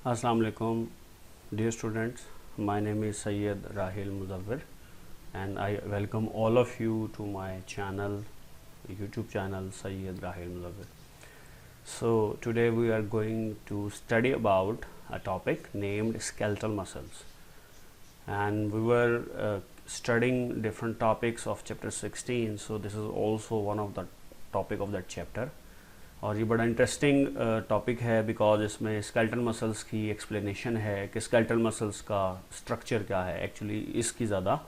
Assalamu alaikum, dear students. My name is Sayyid Rahil Muzawwir, and I welcome all of you to my channel, YouTube channel Sayyid Rahil Muzawwir. So today we are going to study about a topic named skeletal muscles, and we were studying different topics of chapter 16. So this is also one of the topic of that chapter. और ये बड़ा interesting topic है because इसमें skeletal muscles की explanation है कि skeletal muscles का structure क्या है. एक्चुअली इसकी ज़्यादा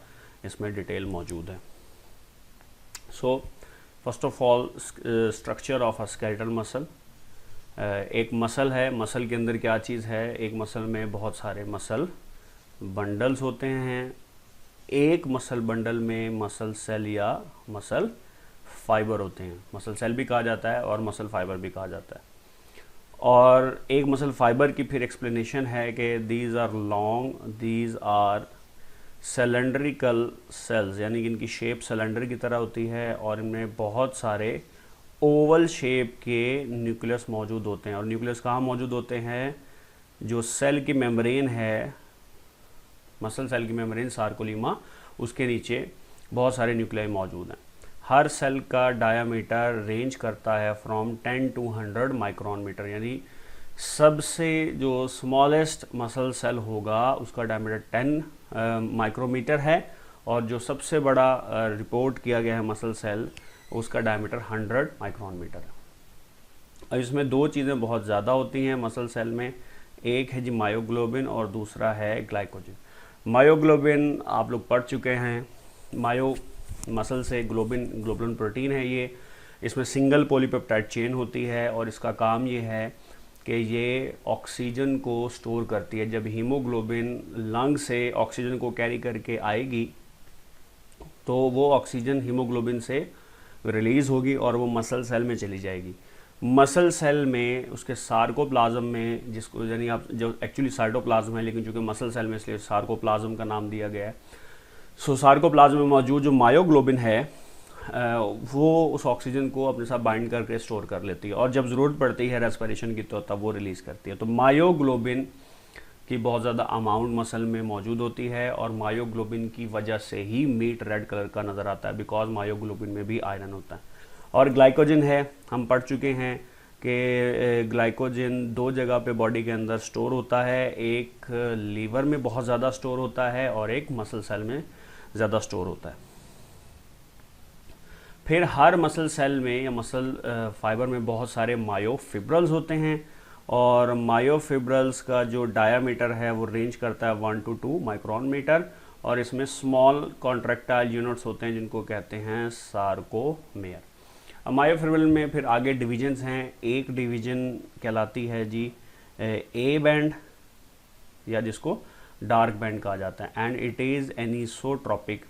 इसमें डिटेल मौजूद है. So first of all structure of a skeletal muscle. एक मसल है, मसल के अंदर क्या चीज़ है. एक मसल में बहुत सारे मसल बंडल्स होते हैं. एक मसल बंडल में मसल सेल या मसल फाइबर होते हैं. मसल सेल भी कहा जाता है और मसल फाइबर भी कहा जाता है. और एक मसल फाइबर की फिर एक्सप्लेनेशन है कि these are long, these are cylindrical cells, यानी कि इनकी शेप सिलेंडर की तरह होती है और इनमें बहुत सारे ओवल शेप के न्यूक्लियस मौजूद होते हैं. और न्यूक्लियस कहाँ मौजूद होते हैं. जो सेल की मेम्ब्रेन है, मसल सेल की मेम्ब्रेन सार्कोलीमा, उसके नीचे बहुत सारे न्यूक्लियाई मौजूद हैं. हर सेल का डायामीटर रेंज करता है फ्रॉम 10 to 100 माइक्रोन मीटर, यानी सबसे जो स्मॉलेस्ट मसल सेल होगा उसका डायामीटर 10 माइक्रोमीटर है और जो सबसे बड़ा रिपोर्ट किया गया है मसल सेल उसका डायामीटर 100 माइक्रोन मीटर है. और इसमें दो चीज़ें बहुत ज़्यादा होती हैं मसल सेल में. एक है जी मायोग्लोबिन और दूसरा है ग्लाइकोजन. मायोग्लोबिन आप लोग पढ़ चुके हैं. मायो मसल से ग्लोबुलिन प्रोटीन है ये. इसमें सिंगल पॉलीपेप्टाइड चेन होती है और इसका काम ये है कि ये ऑक्सीजन को स्टोर करती है. जब हीमोग्लोबिन लंग से ऑक्सीजन को कैरी करके आएगी तो वो ऑक्सीजन हीमोग्लोबिन से रिलीज़ होगी और वो मसल सेल में चली जाएगी. मसल सेल में उसके सार्कोप्लाज्म में, जिसको यानी आप जो एक्चुअली साइटोप्लाज्म है लेकिन चूँकि मसल सेल में इसलिए सार्कोप्लाज्म का नाम दिया गया है. सो सार्कोप्लाज्म में मौजूद जो मायोग्लोबिन है वो उस ऑक्सीजन को अपने साथ बाइंड करके स्टोर कर लेती है और जब ज़रूरत पड़ती है रेस्पिरेशन की तो तब वो रिलीज़ करती है. तो मायोग्लोबिन की बहुत ज़्यादा अमाउंट मसल में मौजूद होती है और मायोग्लोबिन की वजह से ही मीट रेड कलर का नज़र आता है बिकॉज मायोग्लोबिन में भी आयरन होता है. और ग्लाइकोजन है, हम पढ़ चुके हैं कि ग्लाइकोजन दो जगह पे बॉडी के अंदर स्टोर होता है. एक लीवर में बहुत ज़्यादा स्टोर होता है और एक मसल सेल में ज़्यादा स्टोर होता है. फिर हर मसल सेल में या मसल फाइबर में बहुत सारे मायोफिब्रल्स होते हैं और मायोफिब्रल्स का जो डायामीटर है वो रेंज करता है 1 to 2 माइक्रोन मीटर. और इसमें स्मॉल कॉन्ट्रैक्टाइल यूनिट्स होते हैं जिनको कहते हैं सार्कोमेयर. मायोफिब्रल में फिर आगे डिवीजन्स हैं. एक डिवीजन कहलाती है जी ए बैंड या जिसको डार्क बैंड कहा जाता है. And it is anisotropic.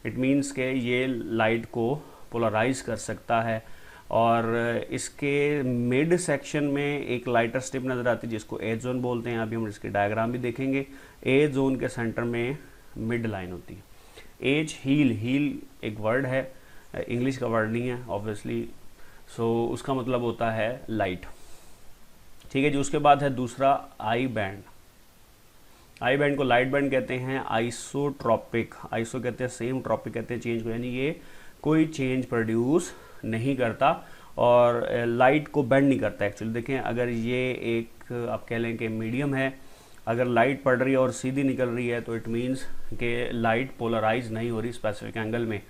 It means के ये लाइट को पोलराइज कर सकता है. और इसके मिड सेक्शन में एक लाइटर स्ट्रिप नज़र आती है जिसको एज जोन बोलते हैं. अभी हम इसके डायग्राम भी देखेंगे. एज जोन के सेंटर में मिड लाइन होती है. एज हील एक वर्ड है, इंग्लिश का वर्ड नहीं है ऑब्वियसली. सो उसका मतलब होता है लाइट. ठीक है जी. उसके बाद है दूसरा आई बैंड. आई बैंड को लाइट बैंड कहते हैं. आइसोट्रॉपिक, आइसो कहते हैं सेम, ट्रॉपिक कहते हैं चेंज को, यानी ये कोई चेंज प्रोड्यूस नहीं करता और लाइट को बेंड नहीं करता. एक्चुअली देखें, अगर ये एक आप कह लें कि मीडियम है, अगर लाइट पड़ रही है और सीधी निकल रही है तो इट मीन्स कि लाइट पोलराइज नहीं हो रही स्पेसिफिक एंगल में.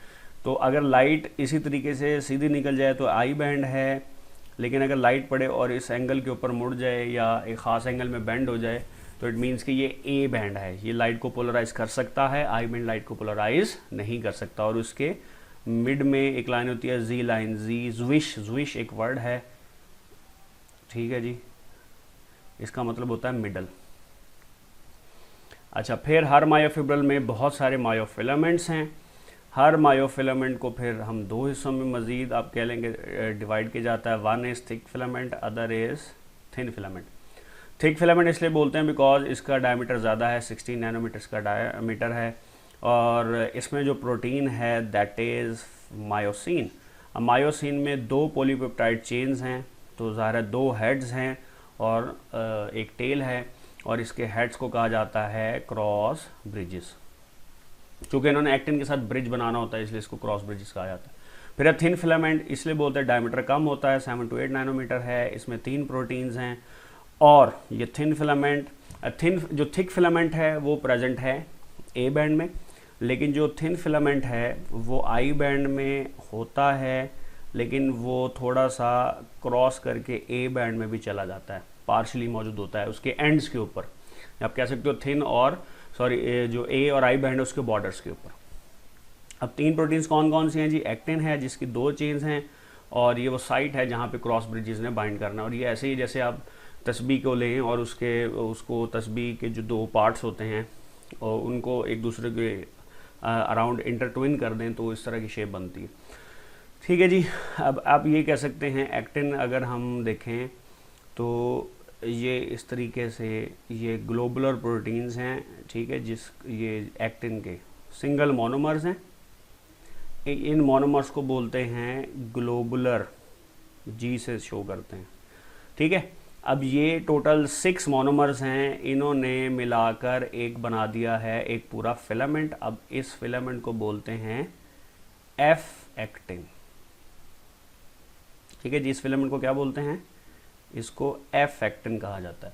तो अगर लाइट इसी तरीके से सीधी निकल जाए तो आई बैंड है, लेकिन अगर लाइट पड़े और इस एंगल के ऊपर मुड़ जाए या एक ख़ास एंगल में बेंड हो जाए तो इट मीन्स कि ये ए बैंड है. ये लाइट को पोलराइज कर सकता है, आई बैंड लाइट को पोलराइज नहीं कर सकता. और उसके मिड में एक लाइन होती है जी लाइन. जी ज्विश एक वर्ड है, ठीक है जी. इसका मतलब होता है मिडल. अच्छा, फिर हर मायोफिब्रल में बहुत सारे मायोफिलामेंट्स हैं. हर मायोफिलामेंट को फिर हम दो हिस्सों में मज़ीद आप कह लेंगे डिवाइड किया जाता है. One is thick filament, other is thin filament. Thick filament इसलिए बोलते हैं बिकॉज इसका डायमीटर ज़्यादा है, 16 नैनोमीटर्स का डायमीटर है. और इसमें जो प्रोटीन है दैट इज़ मायोसिन. अब मायोसिन में दो पॉलीपेप्टाइड चेन्स हैं तो ज़ाहिर है दो हेड्स हैं और एक टेल है. और इसके हेड्स को कहा जाता है क्रॉस ब्रिजेस। चूँकि इन्होंने एक्टिन के साथ ब्रिज बनाना होता है इसलिए इसको क्रॉस ब्रिजेस कहा जाता है। फिर थिन फिलामेंट इसलिए बोलते हैं डायमीटर कम होता है, 7 to 8 नैनोमीटर है, इसमें 3 प्रोटीन्स हैं। और ये थिन फिलामेंट जो थिक फिलामेंट है वो प्रेजेंट है ए बैंड में, लेकिन जो थिन फिलामेंट है वो आई बैंड में होता है, लेकिन वो थोड़ा सा क्रॉस करके ए बैंड में भी चला जाता है, पार्शली मौजूद होता है उसके एंड्स के ऊपर। आप कह सकते हो थिन और जो ए और आई बैंड है उसके बॉर्डर्स के ऊपर। अब 3 प्रोटीन्स कौन कौन सी हैं जी? एक्टिन है जिसकी 2 चेन्स हैं, और ये वो साइट है जहाँ पे क्रॉस ब्रिजेस ने बाइंड करना। और ये ऐसे ही जैसे आप तस्बीह को लें और उसको तस्बीह के जो 2 पार्ट्स होते हैं और उनको एक दूसरे के अराउंड इंटरट्विन कर दें तो इस तरह की शेप बनती है। ठीक है जी। अब आप ये कह सकते हैं एक्टिन अगर हम देखें तो ये इस तरीके से ये ग्लोबुलर प्रोटीन्स हैं, ठीक है, ये एक्टिन के सिंगल मोनोमर्स हैं। इन मोनोमर्स को बोलते हैं ग्लोबुलर, जी से शो करते हैं, ठीक है। अब ये टोटल 6 मोनोमर्स हैं, इन्होंने मिलाकर एक बना दिया है एक पूरा फिलामेंट। अब इस फिलामेंट को बोलते हैं एफ एक्टिन, ठीक है जी। इस फिलामेंट को क्या बोलते हैं? इसको एफ एक्टिन कहा जाता है।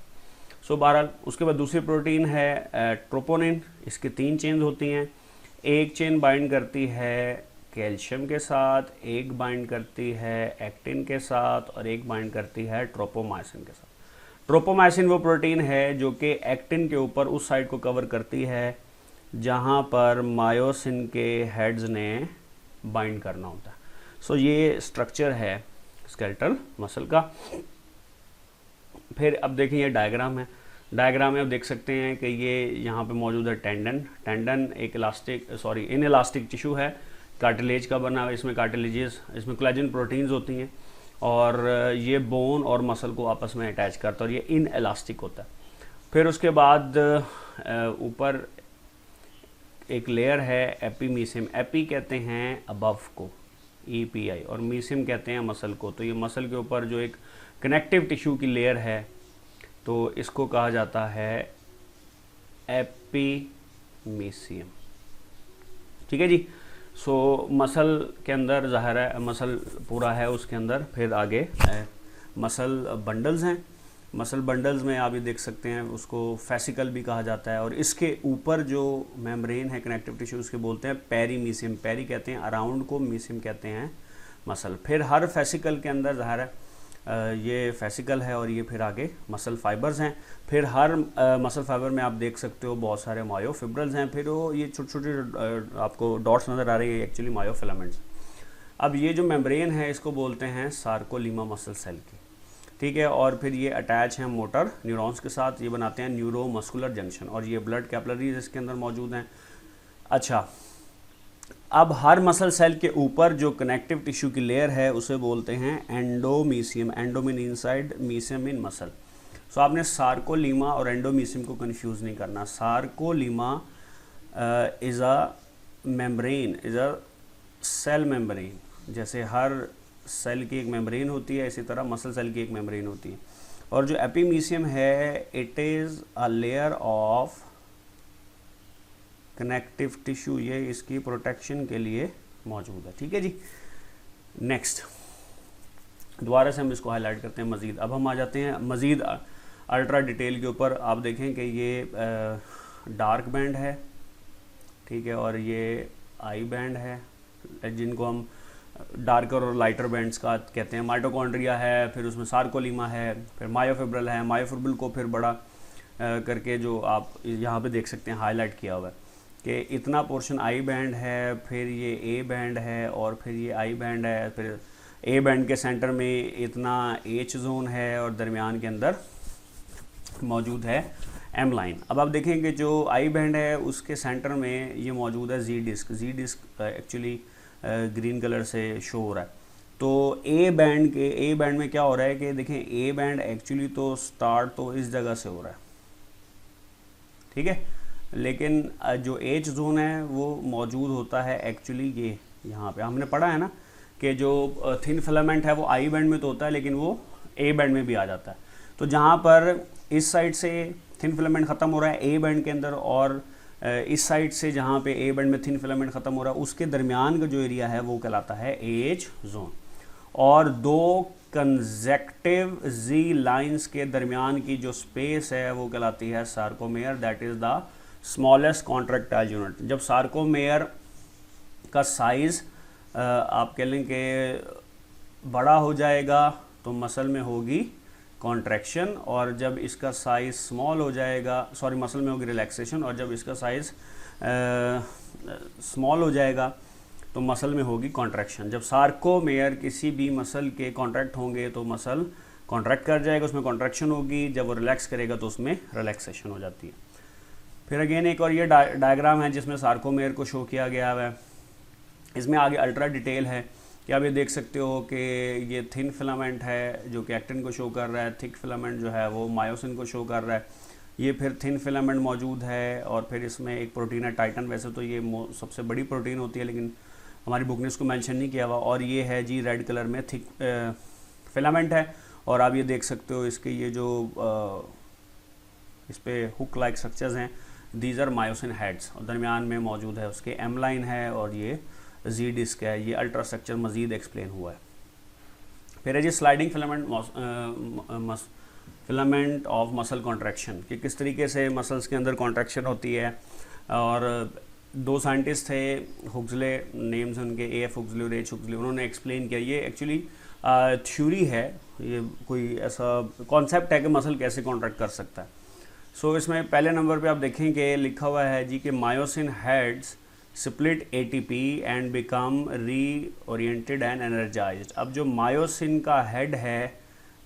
सो बहरहाल उसके बाद दूसरी प्रोटीन है ट्रोपोनिन। इसके 3 चेन होती हैं, एक चेन बाइंड करती है कैल्शियम के साथ, एक बाइंड करती है एक्टिन के साथ, और एक बाइंड करती है ट्रोपोमाइसिन के साथ। ट्रोपोमाइसिन वो प्रोटीन है जो कि एक्टिन के ऊपर उस साइड को कवर करती है जहाँ पर मायोसिन के हेड्स ने बाइंड करना होता है। सो ये स्ट्रक्चर है स्केलेटल मसल का। फिर अब देखें ये डायग्राम है। डायग्राम में आप देख सकते हैं कि ये यहाँ पे मौजूद है टेंडन एक इनइलास्टिक टिश्यू है, कार्टिलेज का बना हुआ। इसमें कार्टिलेजेस, इसमें कोलेजन प्रोटीन्स होती हैं, और ये बोन और मसल को आपस में अटैच करता है, और ये इनइलास्टिक होता है। फिर उसके बाद ऊपर एक लेयर है एपीमीसियम। एपी कहते हैं अबव को, EPI, और मीसियम कहते हैं मसल को। तो ये मसल के ऊपर जो एक कनेक्टिव टिश्यू की लेयर है तो इसको कहा जाता है एपीमीसियम, ठीक है जी। सो मसल के अंदर ज़ाहिर है मसल पूरा है, उसके अंदर फिर आगे मसल बंडल्स हैं। मसल बंडल्स में आप ये देख सकते हैं उसको फेसिकल भी कहा जाता है, और इसके ऊपर जो मेम्ब्रेन है कनेक्टिव टिश्यू उसके बोलते हैं पेरीमीसियम। पेरी कहते हैं अराउंड को, मीसियम कहते हैं मसल। फिर हर फेसिकल के अंदर ज़ाहिर है ये फेसिकल है, और ये फिर आगे मसल फाइबर्स हैं। फिर हर मसल फाइबर में आप देख सकते हो बहुत सारे मायोफिब्रल्स हैं। फिर वो ये छोटे छोटे आपको डॉट्स नज़र आ रही है, एक्चुअली मायोफिलामेंट्स। अब ये जो मेम्ब्रेन है इसको बोलते हैं सार्कोलीमा मसल सेल की, ठीक है। और फिर ये अटैच हैं मोटर न्यूरॉन्स के साथ, ये बनाते हैं न्यूरो मस्कुलर जंक्शन, और ये ब्लड कैपिलरीज इसके अंदर मौजूद हैं। अच्छा, अब हर मसल सेल के ऊपर जो कनेक्टिव टिश्यू की लेयर है उसे बोलते हैं endomysium. Endo mean inside, mysium in muscle. So आपने सार्कोलीमा और एंडोमीसियम को कंफ्यूज नहीं करना। Sarcolemma is a membrane, is a cell membrane. जैसे हर सेल की एक मेम्ब्रेन होती है, इसी तरह मसल सेल की एक मेम्ब्रेन होती है। और जो एपीमीसियम है it is a layer of connective tissue, ये इसकी प्रोटेक्शन के लिए मौजूद है, ठीक है जी। नेक्स्ट दोबारा से हम इसको हाईलाइट करते हैं मज़ीद। अब हम आ जाते हैं मज़ीद अल्ट्रा डिटेल के ऊपर। आप देखें कि ये डार्क बैंड है, ठीक है, और ये आई बैंड है, जिनको हम डार्कर और लाइटर बैंड्स का कहते हैं। माइटोकॉन्ड्रिया है, फिर उसमें सार्कोलीमा है, फिर मायोफिब्रल है। मायोफिब्रल को फिर बड़ा करके जो आप यहाँ पे देख सकते हैं हाईलाइट किया हुआ है कि इतना पोर्शन आई बैंड है, फिर ये ए बैंड है, और फिर ये आई बैंड है। फिर ए बैंड के सेंटर में इतना एच जोन है, और दरमियान के अंदर मौजूद है एम लाइन। अब आप देखेंगे जो आई बैंड है उसके सेंटर में ये मौजूद है जी डिस्क। जी डिस्क एक्चुअली ग्रीन कलर से शो हो रहा है। तो ए बैंड में क्या हो रहा है कि देखें ए बैंड एक्चुअली तो स्टार्ट तो इस जगह से हो रहा है, ठीक है, लेकिन जो एच जोन है वो मौजूद होता है एक्चुअली ये यहाँ पे। हमने पढ़ा है ना कि जो थिन फिलामेंट है वो आई बैंड में तो होता है, लेकिन वो ए बैंड में भी आ जाता है। तो जहाँ पर इस साइड से थिन फिलामेंट ख़त्म हो रहा है ए बैंड के अंदर, और इस साइड से जहाँ पे ए बैंड में थिन फिलामेंट ख़त्म हो रहा है उसके दरमियान का जो एरिया है वो कहलाता है एज जोन। और दो कंजेक्टिव जी लाइंस के दरमियान की जो स्पेस है वो कहलाती है sarcomere, that is the smallest contractile unit. जब सार्कोमेयर का साइज़ आप कह लें कि बड़ा हो जाएगा तो मसल में होगी कॉन्ट्रैक्शन, और जब इसका साइज़ स्मॉल हो जाएगा, सॉरी मसल में होगी रिलैक्सेशन, और जब इसका साइज़ स्मॉल हो जाएगा तो मसल में होगी कॉन्ट्रैक्शन। जब सार्कोमेयर किसी भी मसल के कॉन्ट्रैक्ट होंगे तो मसल कॉन्ट्रैक्ट कर जाएगा, उसमें कॉन्ट्रैक्शन होगी, जब वो रिलैक्स करेगा तो उसमें रिलैक्सेशन हो जाती है। फिर अगेन एक और ये डायग्राम है जिसमें सार्कोमेयर को शो किया गया है। इसमें आगे अल्ट्रा डिटेल है कि आप ये देख सकते हो कि ये थिन फिलामेंट है जो कि एक्टिन को शो कर रहा है, थिक फिलामेंट जो है वो मायोसिन को शो कर रहा है। ये फिर थिन फिलामेंट मौजूद है, और फिर इसमें एक प्रोटीन है टाइटन, वैसे तो ये सबसे बड़ी प्रोटीन होती है लेकिन हमारी बुक ने इसको मेंशन नहीं किया हुआ। और ये है जी रेड कलर में थिक फिलामेंट है, और आप ये देख सकते हो इसके ये जो इस पे हुक लाइक स्ट्रक्चर्स हैं, दीज आर मायोसिन हेड्स, और दरमियान में मौजूद है उसके एम लाइन है और ये जी डिस्क है। ये अल्ट्रा स्ट्रक्चर मज़ीद एक्सप्लेन हुआ है। फिर है जी sliding filament of muscle contraction, कि किस तरीके से मसल्स के अंदर कॉन्ट्रैक्शन होती है। और दो साइंटिस्ट थे, हुक्सले नेम्स उनके, एफ हुक्सले और एच हुक्सले, उन्होंने एक्सप्लेन किया। ये एक्चुअली थ्योरी है, ये कोई ऐसा कॉन्सेप्ट है कि मसल कैसे कॉन्ट्रैक्ट कर सकता है। सो इसमें पहले नंबर पे आप देखेंगे लिखा हुआ है जी कि myosin heads split ATP and become reoriented and energized। अब जो मायोसिन का हेड है,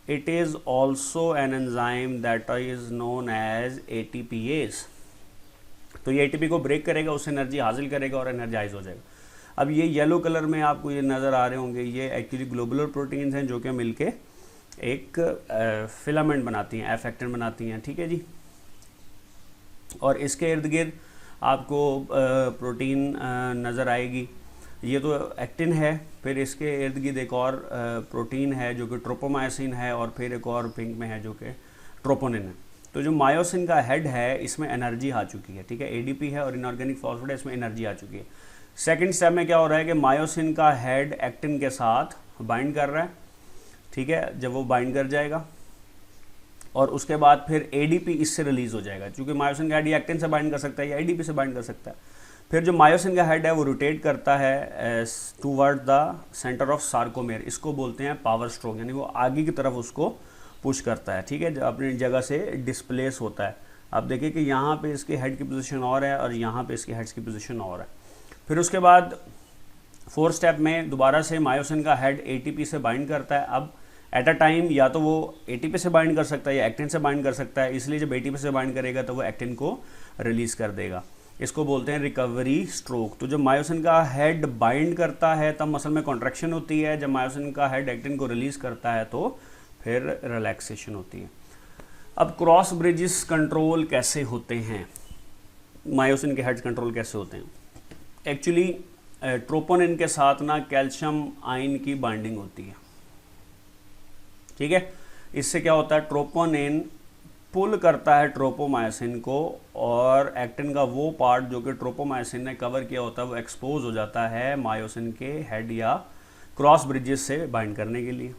it is also an enzyme that is known as ATPase। तो ये ATP को ब्रेक करेगा, उससे एनर्जी हासिल करेगा और एनर्जाइज हो जाएगा। अब ये येलो कलर में आपको ये नज़र आ रहे होंगे, ये एक्चुअली ग्लोबुलर प्रोटीन्स हैं जो कि मिलके एक फिलामेंट बनाती हैं, एफ एक्टिन बनाती हैं, ठीक है जी। और इसके इर्द गिर्द आपको प्रोटीन नज़र आएगी, ये तो एक्टिन है। फिर इसके इर्द गिर्द एक और प्रोटीन है जो कि ट्रोपोमायोसिन है, और फिर एक और पिंक में है जो कि ट्रोपोनिन है। तो जो मायोसिन का हेड है इसमें एनर्जी आ चुकी है, ठीक है, एडीपी है और इनऑर्गेनिक फॉस्फेट है, इसमें एनर्जी आ चुकी है। सेकंड स्टेप में क्या हो रहा है कि मायोसिन का हेड एक्टिन के साथ बाइंड कर रहा है, ठीक है। जब वो बाइंड कर जाएगा और उसके बाद फिर एडीपी इससे रिलीज हो जाएगा, क्योंकि मायोसिन का हेड एक्टिन से बाइंड कर सकता है या एडीपी से बाइंड कर सकता है। फिर जो मायोसिन का हेड है वो रोटेट करता है toward the centre of sarcomere, इसको बोलते हैं पावर स्ट्रोक, यानी वो आगे की तरफ उसको पुश करता है, ठीक है, अपनी जगह से डिस्प्लेस होता है। आप देखिए कि यहाँ पे इसके हेड की पोजीशन और है और यहाँ पे इसके हेड्स की पोजीशन और है। फिर उसके बाद फोर्थ स्टेप में दोबारा से मायोसिन का हेड एटीपी से बाइंड करता है। अब एट अ टाइम या तो वो एटीपी से बाइंड कर सकता है या एक्टिन से बाइंड कर सकता है, इसलिए जब एटीपी से बाइंड करेगा तो वो एक्टिन को रिलीज कर देगा। इसको बोलते हैं रिकवरी स्ट्रोक। तो जब मायोसिन का हेड बाइंड करता है तब मसल में कॉन्ट्रैक्शन होती है, जब मायोसिन का हेड एक्टिन को रिलीज करता है तो फिर रिलैक्सेशन होती है। अब क्रॉस ब्रिजेस कंट्रोल कैसे होते हैं, मायोसिन के हेड्स कंट्रोल कैसे होते हैं? एक्चुअली ट्रोपोनिन के साथ ना कैल्शियम आयन की बाइंडिंग होती है, ठीक है। इससे क्या होता है, ट्रोपोनिन पुल करता है ट्रोपोमायोसिन को, और एक्टिन का वो पार्ट जो कि ट्रोपोमायोसिन ने कवर किया होता है वो एक्सपोज हो जाता है मायोसिन के हेड या क्रॉस ब्रिजेस से बाइंड करने के लिए,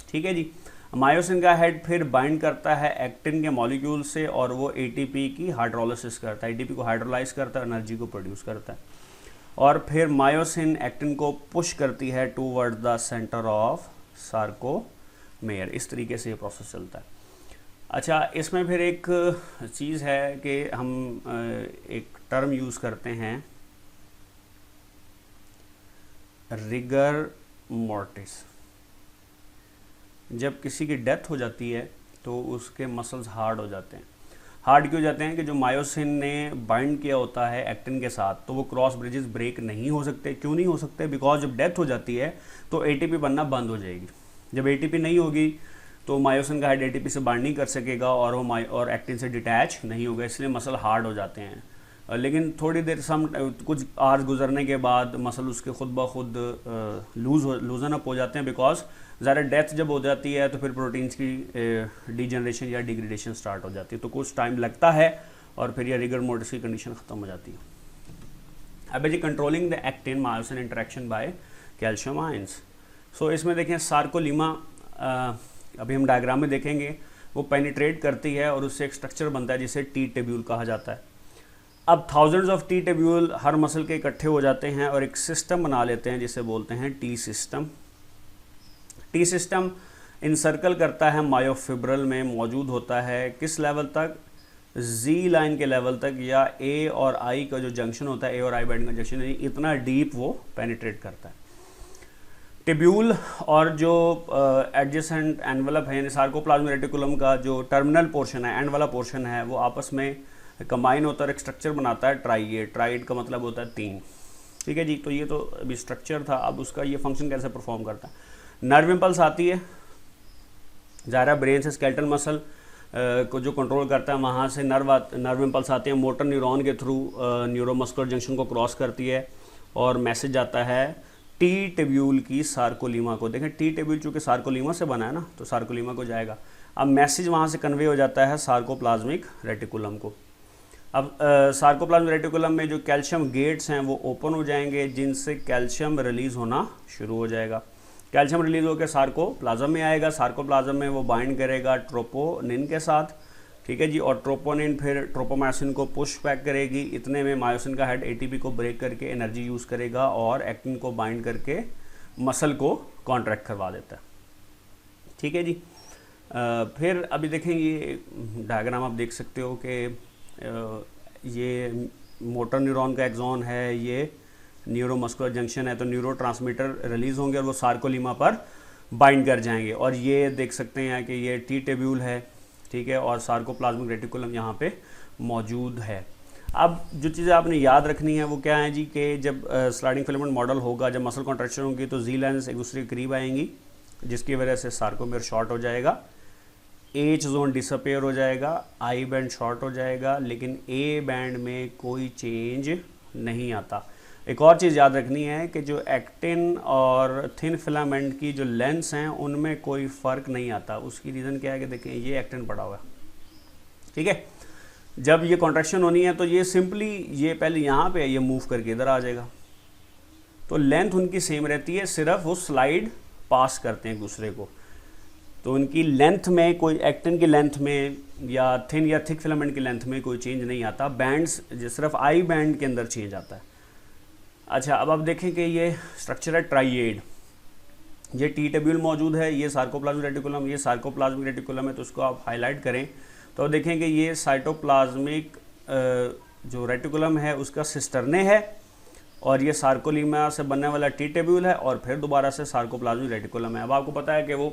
ठीक है जी। मायोसिन का हेड फिर बाइंड करता है एक्टिन के मॉलिक्यूल से और वो एटीपी की हाइड्रोलिसिस करता है, एटीपी को हाइड्रोलाइज करता है, एनर्जी को प्रोड्यूस करता है, और फिर मायोसिन एक्टिन को पुश करती है toward the centre of sarcomere. इस तरीके से ये प्रोसेस चलता है। अच्छा, इसमें फिर एक चीज़ है कि हम एक टर्म यूज़ करते हैं रिगर मोर्टिस। जब किसी की डेथ हो जाती है तो उसके मसल्स हार्ड हो जाते हैं। हार्ड क्यों जाते हैं कि जो मायोसिन ने बाइंड किया होता है एक्टिन के साथ तो वो क्रॉस ब्रिजेस ब्रेक नहीं हो सकते। क्यों नहीं हो सकते? बिकॉज जब डेथ हो जाती है तो एटीपी बनना बंद हो जाएगी। जब एटीपी नहीं होगी तो मायोसिन का हेड एटीपी से बाइंड नहीं कर सकेगा और वो और एक्टिन से डिटैच नहीं होगा, इसलिए मसल हार्ड हो जाते हैं। लेकिन थोड़ी देर कुछ आवर्स गुजरने के बाद मसल उसके खुद ब खुद लूजन अप हो जाते हैं, बिकॉज ज़्यादा डेथ जब हो जाती है तो फिर प्रोटीन्स की डीजनरेशन या डिग्रेडेशन स्टार्ट हो जाती है, तो कुछ टाइम लगता है और फिर यह रिगर मोर्टिस की कंडीशन ख़त्म हो जाती है। अब जी controlling the actin myosin interaction by calcium ions. So इसमें देखें सार्कोलीमा, अभी हम डायग्राम में देखेंगे, वो पेनिट्रेट करती है और उससे एक स्ट्रक्चर बनता है जिसे टी टेब्यूल कहा जाता है। अब थाउजेंड्स ऑफ टी टेब्यूल हर मसल के इकट्ठे हो जाते हैं और एक सिस्टम बना लेते हैं जिसे बोलते हैं T system. T system encircle करता है मायोफिब्रल में मौजूद होता है, किस लेवल तक, जी लाइन के लेवल तक, या ए और आई का जो जंक्शन होता है, ए और आई बैंड का जंक्शन, इतना डीप वो पेनिट्रेट करता है। टेब्यूल और जो एडजेसेंट एनवलप है यानी सार्कोप्लाज्मिक रेटिकुलम का जो टर्मिनल पोर्शन है, एंड वाला पोर्शन है, वो आपस में कंबाइन होता है, एक स्ट्रक्चर बनाता है ट्राइएड। ट्राइएड का मतलब होता है 3, ठीक है जी। तो ये तो अभी स्ट्रक्चर था, अब उसका ये फंक्शन कैसे परफॉर्म करता है। नर्व इम्पल्स आती है, ज़ाहिर ब्रेन से स्केलेटल मसल को जो कंट्रोल करता है, वहाँ से नर्व इम्पल्स आते हैं, मोटर न्यूरॉन के थ्रू न्यूरोमस्कुलर जंक्शन को क्रॉस करती है और मैसेज आता है टी टेब्यूल की सार्कोलीमा को। देखें टी टेब्यूल चूँकि सार्कोलीमा से बना है ना, तो सार्कोलीमा को जाएगा। अब मैसेज वहाँ से कन्वे हो जाता है सार्कोप्लाज्मिक रेटिकुलम को। अब सार्कोप्लाज्मिक रेटिकुलम में जो कैल्शियम गेट्स हैं वो ओपन हो जाएंगे, जिनसे कैल्शियम रिलीज़ होना शुरू हो जाएगा। कैल्शियम रिलीज़ होकर सार्कोप्लाज्म में आएगा, सार्कोप्लाज्म में वो बाइंड करेगा ट्रोपोनिन के साथ, ठीक है जी। और ट्रोपोनिन फिर ट्रोपोमायोसिन को पुश बैक करेगी, इतने में मायोसिन का हेड एटीपी को ब्रेक करके एनर्जी यूज़ करेगा और एक्टिन को बाइंड करके मसल को कॉन्ट्रैक्ट करवा देता है, ठीक है जी। फिर अभी देखें ये डायग्राम आप देख सकते हो कि ये मोटर न्यूरॉन का एक्सॉन है, ये न्यूरोमस्कुलर जंक्शन है, तो न्यूरोट्रांसमीटर रिलीज़ होंगे और वो सार्कोलीमा पर बाइंड कर जाएंगे। और ये देख सकते हैं कि ये टी टेब्यूल है, ठीक है, और सार्कोप्लाज्मिक रेटिकुलम यहाँ पे मौजूद है। अब जो चीज़ें आपने याद रखनी है वो क्या है जी, कि जब स्लाइडिंग फिलामेंट मॉडल होगा, जब मसल कॉन्ट्रैक्शन होगी तो जी लाइन्स एक दूसरे के करीब आएंगी, जिसकी वजह से सार्कोमेर शॉर्ट हो जाएगा, एच जोन डिसअपेयर हो जाएगा, आई बैंड शॉर्ट हो जाएगा, लेकिन ए बैंड में कोई चेंज नहीं आता। एक और चीज़ याद रखनी है कि जो एक्टिन और थिन फिलामेंट की जो लेंथ्स हैं उनमें कोई फ़र्क नहीं आता। उसकी रीज़न क्या है कि देखें ये एक्टिन पड़ा हुआ है, ठीक है। जब ये कॉन्ट्रैक्शन होनी है तो ये सिंपली ये पहले यहाँ पे ये मूव करके इधर आ जाएगा, तो लेंथ उनकी सेम रहती है, सिर्फ वो स्लाइड पास करते हैं एक दूसरे को। तो उनकी लेंथ में कोई, एक्टिन की लेंथ में या थिन या थिक फिलामेंट की लेंथ में कोई चेंज नहीं आता। बैंड्स सिर्फ आई बैंड के अंदर चेंज आता है। अच्छा, अब आप देखें कि ये स्ट्रक्चर है ट्राइएड, ये टी टेब्यूल मौजूद है, ये सार्कोप्लाज्मिक रेटिकुलम, ये सार्कोप्लाज्मिक रेटिकुलम है, तो उसको आप हाईलाइट करें तो देखें कि ये साइटोप्लाज्मिक जो रेटिकुलम है उसका सिस्टरने है, और ये सार्कोलीमा से बनने वाला टी टेब्यूल है, और फिर दोबारा से सार्कोप्लाज्मिक रेटिकुलम है। अब आपको पता है कि वो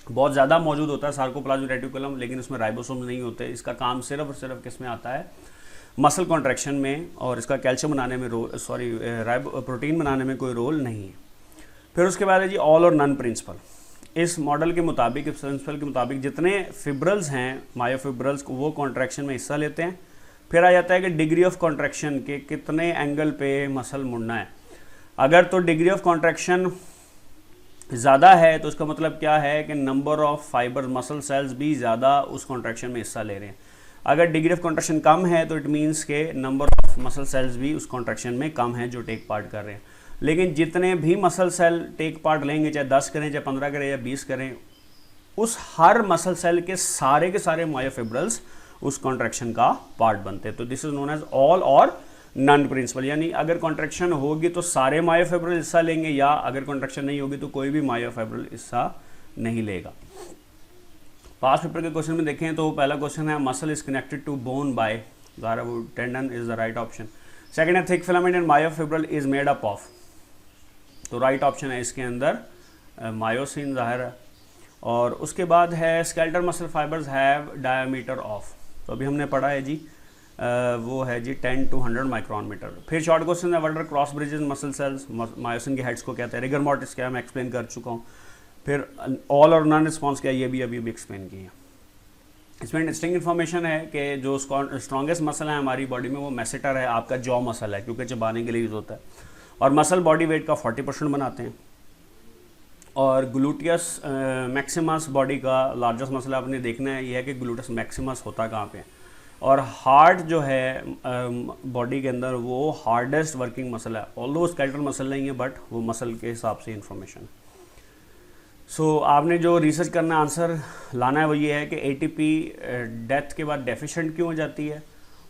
बहुत ज़्यादा मौजूद होता है सार्कोप्लाज्मिक रेटिकुलम, लेकिन उसमें राइबोसोम नहीं होते। इसका काम सिर्फ और सिर्फ किस में आता है, मसल कॉन्ट्रैक्शन में, और इसका कैल्शियम बनाने में प्रोटीन बनाने में कोई रोल नहीं है। फिर उसके बाद है जी ऑल और नन प्रिंसिपल। इस मॉडल के मुताबिक, इस प्रिंसिपल के मुताबिक जितने फिब्रल्स हैं मायोफिब्रल्स को, वो कॉन्ट्रैक्शन में हिस्सा लेते हैं। फिर आ जाता है कि डिग्री ऑफ कॉन्ट्रैक्शन के कितने एंगल पे मसल मुड़ना है। अगर तो डिग्री ऑफ कॉन्ट्रैक्शन ज़्यादा है तो उसका मतलब क्या है कि number of fibre muscle cells भी ज़्यादा उस कॉन्ट्रैक्शन में हिस्सा ले रहे हैं। अगर डिग्री ऑफ कॉन्ट्रैक्शन कम है तो इट मीन्स के नंबर ऑफ मसल सेल्स भी उस कॉन्ट्रैक्शन में कम है जो टेक पार्ट कर रहे हैं। लेकिन जितने भी मसल सेल टेक पार्ट लेंगे, चाहे 10 करें, चाहे 15 करें या 20 करें, उस हर मसल सेल के सारे मायोफिब्रल्स उस कॉन्ट्रैक्शन का पार्ट बनते हैं। तो this is known as all or none principle, यानी अगर कॉन्ट्रैक्शन होगी तो सारे मायोफिब्रल हिस्सा लेंगे, या अगर कॉन्ट्रैक्शन नहीं होगी तो कोई भी मायोफिब्रल हिस्सा नहीं लेगा। पास्ट पेपर के क्वेश्चन में देखें तो पहला क्वेश्चन है muscle is connected to bone by tendon, is the right option. Second है thick filament and myofibril is made up of, तो राइट ऑप्शन है इसके अंदर मायोसिन ज़ाहिर है। और उसके बाद है skeletal muscle fibres have diameter of, तो अभी हमने पढ़ा है जी वो है जी 10 to 100 माइक्रोन मीटर। फिर शॉर्ट क्वेश्चन है what are cross bridges muscle cells, myosin के हेड्स को कहते हैं। रिगर मोर्टिस क्या है, मैं एक्सप्लेन कर चुका हूँ। फिर ऑल और नॉन रिस्पॉन्स क्या है, ये भी अभी एक्सप्लेन किया। इसमें इंटरेस्टिंग इन्फॉर्मेशन है कि जो स्ट्रॉन्गेस्ट मसल है हमारी बॉडी में वो मैसेटर है, आपका जॉ मसल है, क्योंकि चबाने के लिए यूज़ होता है, और मसल बॉडी वेट का 40% बनाते हैं। और ग्लूटियस मैक्सिमस बॉडी का लार्जेस्ट मसल आपने देखना है, ये है कि ग्लूटियस मैक्सिमस होता कहाँ पे है। और हार्ट जो है बॉडी के अंदर वो हार्डेस्ट वर्किंग मसल है, ऑल्दो स्केलेटल मसल नहीं है बट वो मसल के हिसाब से इंफॉर्मेशन। सो आपने जो रिसर्च करना आंसर लाना है वो ये है कि एटीपी डेथ के बाद डेफिशिएंट क्यों हो जाती है,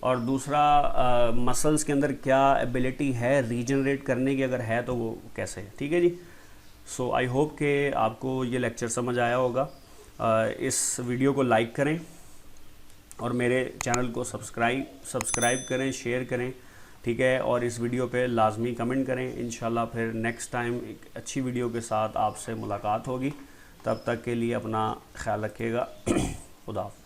और दूसरा मसल्स के अंदर क्या एबिलिटी है रीजनरेट करने की, अगर है तो वो कैसे है। ठीक है जी। सो आई होप कि आपको ये लेक्चर समझ आया होगा। इस वीडियो को लाइक करें और मेरे चैनल को सब्सक्राइब करें, शेयर करें, ठीक है, और इस वीडियो पे लाजमी कमेंट करें। इंशाल्लाह फिर नेक्स्ट टाइम एक अच्छी वीडियो के साथ आपसे मुलाकात होगी। तब तक के लिए अपना ख्याल रखिएगा। खुदा हाफ़िज़।